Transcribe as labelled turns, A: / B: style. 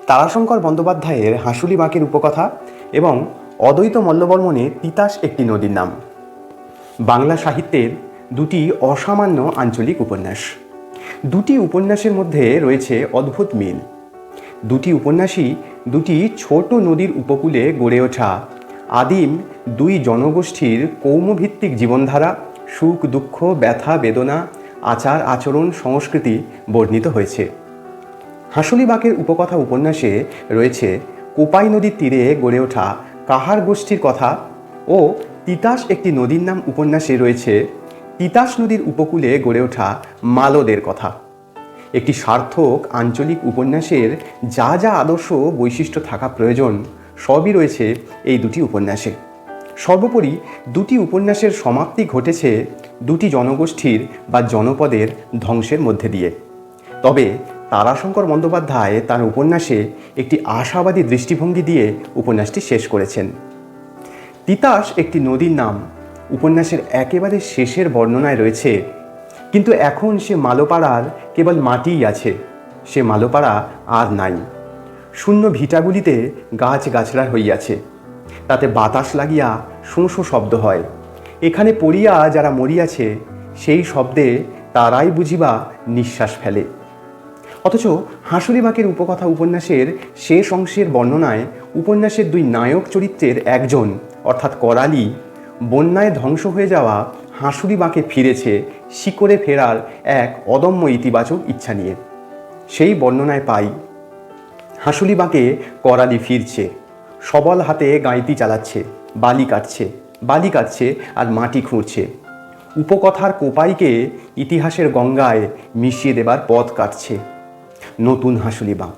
A: তারাশঙ্কর বন্দ্যোপাধ্যায়ের হাঁসুলি বাঁকের উপকথা এবং অদ্বৈত মল্লবর্মণের তিতাস একটি নদীর নাম বাংলা সাহিত্যের দুটি অসামান্য আঞ্চলিক উপন্যাস। দুটি উপন্যাসের মধ্যে রয়েছে অদ্ভুত মিল। দুটি উপন্যাসই দুটি ছোট নদীর উপকূলে গড়ে ওঠা আদিম দুই জনগোষ্ঠীর কৌমভিত্তিক জীবনধারা, সুখ দুঃখ, ব্যথা বেদনা, আচার আচরণ, সংস্কৃতি বর্ণিত হয়েছে। হাঁসুলি বাঁকের উপকথা উপন্যাসে রয়েছে কোপাই নদীর তীরে গড়ে ওঠা কাহার গোষ্ঠীর কথা ও তিতাস একটি নদীর নাম উপন্যাসে রয়েছে তিতাস নদীর উপকূলে গড়ে ওঠা মালদের কথা। একটি সার্থক আঞ্চলিক উপন্যাসের যা যা আদর্শ বৈশিষ্ট্য থাকা প্রয়োজন সবই রয়েছে এই দুটি উপন্যাসে। সর্বোপরি দুটি উপন্যাসের সমাপ্তি ঘটেছে দুটি জনগোষ্ঠীর বা জনপদের ধ্বংসের মধ্যে দিয়ে। তবে তারাশঙ্কর বন্দ্যোপাধ্যায় তার উপন্যাসে একটি আশাবাদী দৃষ্টিভঙ্গি দিয়ে উপন্যাসটি শেষ করেছেন। তিতাস একটি নদীর নাম উপন্যাসের একেবারে শেষের বর্ণনায় রয়েছে, কিন্তু এখন সে মালোপাড়ার কেবল মাটিই আছে, সে মালোপাড়া আর নাই। শূন্য ভিটাগুলিতে গাছ গাছড়া হইয়াছে, তাতে বাতাস লাগিয়া শোঁ শোঁ শব্দ হয়। এখানে পড়িয়া যারা মরিয়াছে সেই শব্দে তারাই বুঝিবা নিঃশ্বাস ফেলে। অথচ হাঁসুলি বাঁকের উপকথা উপন্যাসের শেষ অংশের বর্ণনায় উপন্যাসের দুই নায়ক চরিত্রের একজন অর্থাৎ করালি বন্যায় ধ্বংস হয়ে যাওয়া হাঁসুলি বাঁকে ফিরেছে শিকড়ে ফেরার এক অদম্য ইতিবাচক ইচ্ছা নিয়ে। সেই বর্ণনায় পাই, হাঁসুলি বাঁকে করালি ফিরছে, সবল হাতে গাঁইতি চালাচ্ছে, বালি কাটছে আর মাটি খুঁড়ছে। উপকথার কোপাইকে ইতিহাসের গঙ্গায় মিশিয়ে দেবার পথ কাটছে। নতুন হাঁসুলি বাঁক।